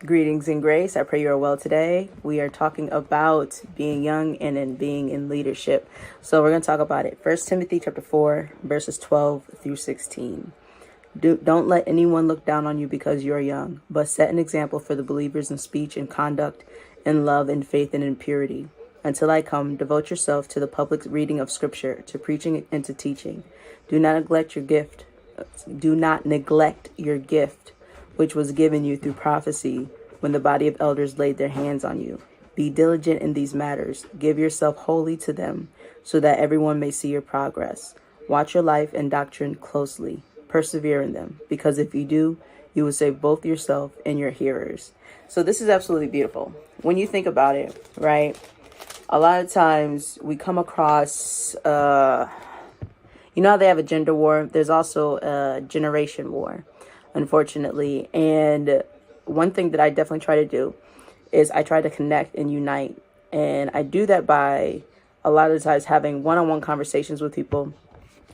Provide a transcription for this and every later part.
Greetings and grace. I pray you are well today. We are talking about being young and then being in leadership. So we're going to talk about it. 1 Timothy chapter 4, verses 12 through 16. Don't let anyone look down on you because you are young, but set an example for the believers in speech and conduct, in love and faith and in purity. Until I come, devote yourself to the public reading of Scripture, to preaching and to teaching. Do not neglect your gift. Do not neglect your gift, which was given you through prophecy when the body of elders laid their hands on you. Be diligent in these matters. Give yourself wholly to them, so that everyone may see your progress. Watch your life and doctrine closely. Persevere in them, because if you do, you will save both yourself and your hearers. So this is absolutely beautiful. When you think about it, right? A lot of times we come across, you know how they have a gender war? There's also a generation war, unfortunately. And one thing that I definitely try to do is I try to connect and unite. And I do that by a lot of times having one-on-one conversations with people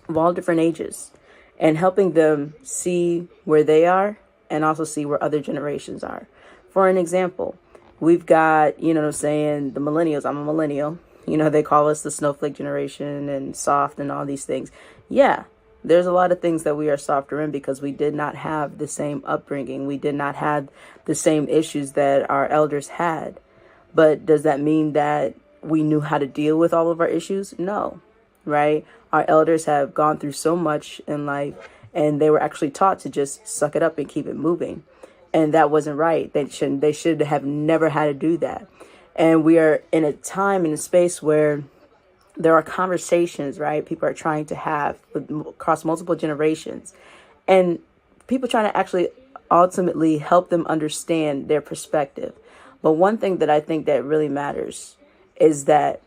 of all different ages and helping them see where they are and also see where other generations are. For an example, we've got, you know what I'm saying, the millennials. I'm a millennial. You know, they call us the snowflake generation and soft and all these things. Yeah, there's a lot of things that we are softer in because we did not have the same upbringing. We did not have the same issues that our elders had. But does that mean that we knew how to deal with all of our issues? No, right? Our elders have gone through so much in life, and they were actually taught to just suck it up and keep it moving. And that wasn't right. They should have never had to do that. And we are in a time and a space where there are conversations, right? People are trying to have across multiple generations, and people trying to actually ultimately help them understand their perspective. But one thing that I think that really matters is that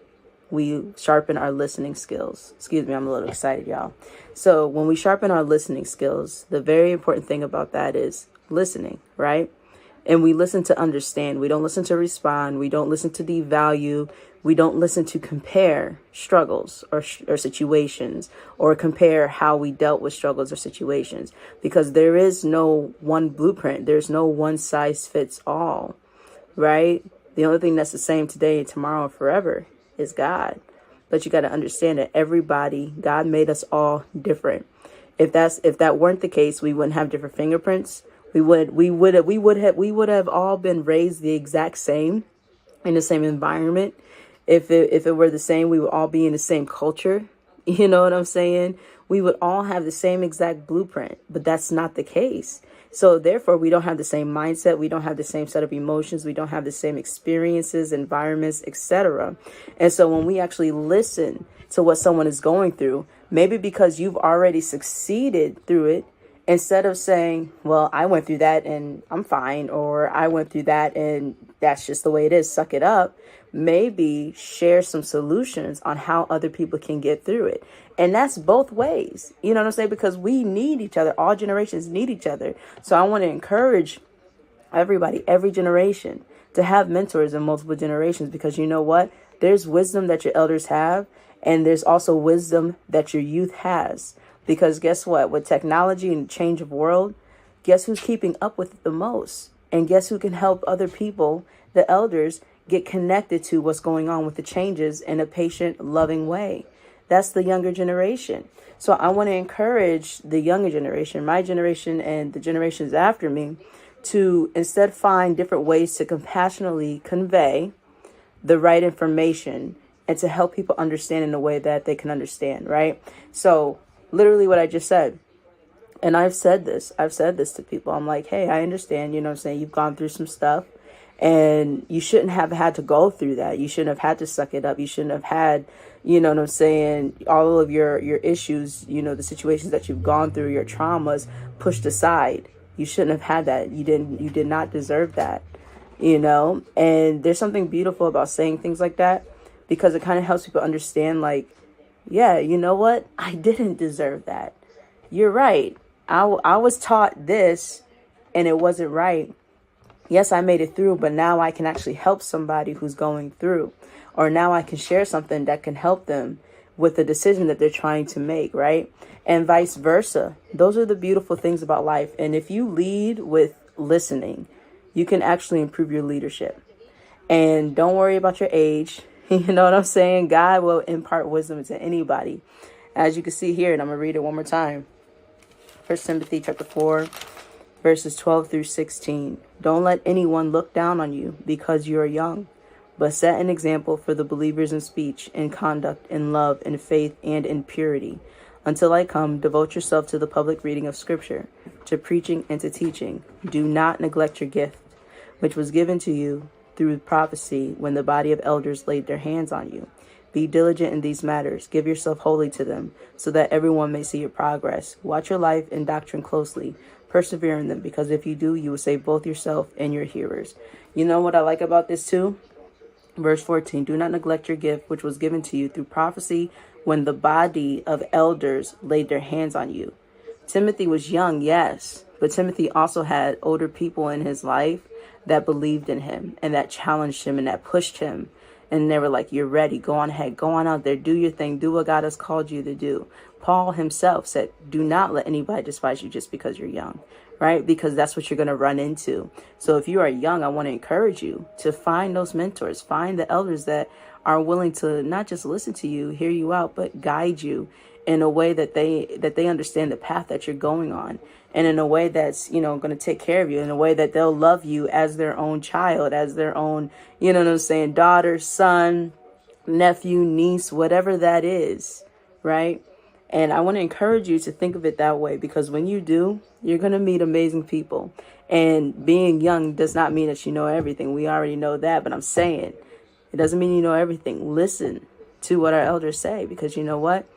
we sharpen our listening skills. Excuse me, I'm a little excited, y'all. So when we sharpen our listening skills, the very important thing about that is listening, right? And we listen to understand. We don't listen to respond. We don't listen to devalue. We don't listen to compare struggles or situations, or compare how we dealt with struggles or situations, because there is no one blueprint. There's no one size fits all, right? The only thing that's the same today and tomorrow and forever is God. But you got to understand that everybody, God made us all different. If that weren't the case, we wouldn't have different fingerprints. We would have all been raised the exact same, in the same environment. If it were the same, we would all be in the same culture. You know what I'm saying? We would all have the same exact blueprint, but that's not the case. So therefore, we don't have the same mindset. We don't have the same set of emotions. We don't have the same experiences, environments, etc. And so when we actually listen to what someone is going through, maybe because you've already succeeded through it, instead of saying, well, I went through that and I'm fine, or I went through that and that's just the way it is, suck it up, maybe share some solutions on how other people can get through it. And that's both ways, you know what I'm saying? Because we need each other. All generations need each other. So I want to encourage everybody, every generation, to have mentors in multiple generations, because you know what? There's wisdom that your elders have, and there's also wisdom that your youth has. Because guess what? With technology and change of world, guess who's keeping up with it the most? And guess who can help other people, the elders, get connected to what's going on with the changes in a patient, loving way? That's the younger generation. So I want to encourage the younger generation, my generation and the generations after me, to instead find different ways to compassionately convey the right information and to help people understand in a way that they can understand, right? So literally what I just said. And I've said this to people. I'm like, hey, I understand, you know what I'm saying? You've gone through some stuff, and you shouldn't have had to go through that. You shouldn't have had to suck it up. You shouldn't have had, you know what I'm saying, all of your issues, you know, the situations that you've gone through, your traumas pushed aside. You shouldn't have had that. You did not deserve that, you know? And there's something beautiful about saying things like that, because it kind of helps people understand, like, yeah, you know what? I didn't deserve that. You're right. I was taught this and it wasn't right. Yes, I made it through, but now I can actually help somebody who's going through, or now I can share something that can help them with the decision that they're trying to make, right? And vice versa. Those are the beautiful things about life. And if you lead with listening, you can actually improve your leadership. And don't worry about your age. You know what I'm saying? God will impart wisdom to anybody. As you can see here, and I'm going to read it one more time. 1 Timothy chapter 4, verses 12 through 16. Don't let anyone look down on you because you are young, but set an example for the believers in speech, in conduct, in love, in faith, and in purity. Until I come, devote yourself to the public reading of Scripture, to preaching and to teaching. Do not neglect your gift, which was given to you through prophecy when the body of elders laid their hands on you. Be diligent in these matters. Give yourself wholly to them, so that everyone may see your progress. Watch your life and doctrine closely. Persevere in them, because if you do, you will save both yourself and your hearers. You know what I like about this too? Verse 14, do not neglect your gift, which was given to you through prophecy when the body of elders laid their hands on you. Timothy was young, yes, but Timothy also had older people in his life that believed in him and that challenged him and that pushed him. And they were like, you're ready. Go on ahead. Go on out there. Do your thing. Do what God has called you to do. Paul himself said, do not let anybody despise you just because you're young, right? Because that's what you're going to run into. So if you are young, I want to encourage you to find those mentors, find the elders that are willing to not just listen to you, hear you out, but guide you in a way that they understand the path that you're going on, and in a way that's, going to take care of you, in a way that they'll love you as their own child, as their own, daughter, son, nephew, niece, whatever that is, right? And I want to encourage you to think of it that way, because when you do, you're going to meet amazing people. And being young does not mean that you know everything. We already know that, but I'm saying it doesn't mean you know everything. Listen to what our elders say, because you know what?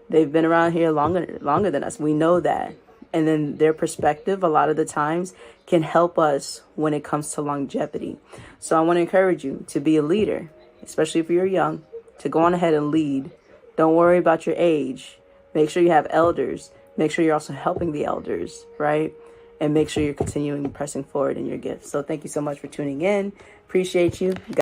They've been around here longer than us. We know that. And then their perspective, a lot of the times, can help us when it comes to longevity. So I want to encourage you to be a leader, especially if you're young, to go on ahead and lead. Don't worry about your age. Make sure you have elders. Make sure you're also helping the elders, right? And make sure you're continuing pressing forward in your gifts. So thank you so much for tuning in. Appreciate you.